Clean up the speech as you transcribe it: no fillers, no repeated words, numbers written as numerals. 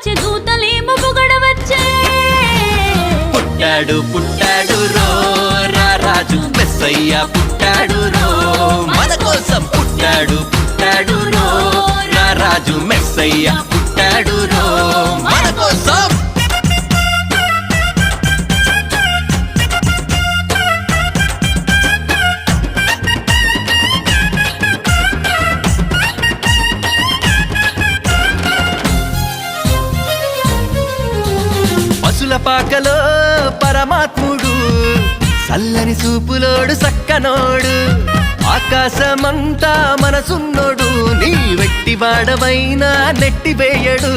వచ్చే దూతలేమో పొగడవచ్చే పుట్టాడు పుట్టాడు రో రారాజు మెస్సయ్య పుట్టాడు రో మన కోసం పుట్టాడు పుట్టాడు రో రారాజు మెస్సయ్య పుట్టాడు రో మన కోసం పశుల పాకలో పరమాత్ముడు చల్లని చూపులోడు సక్కనోడు ఆకాశమంతా మనసున్నోడు నీ వెట్టివాడవైనా నెట్టివేయడు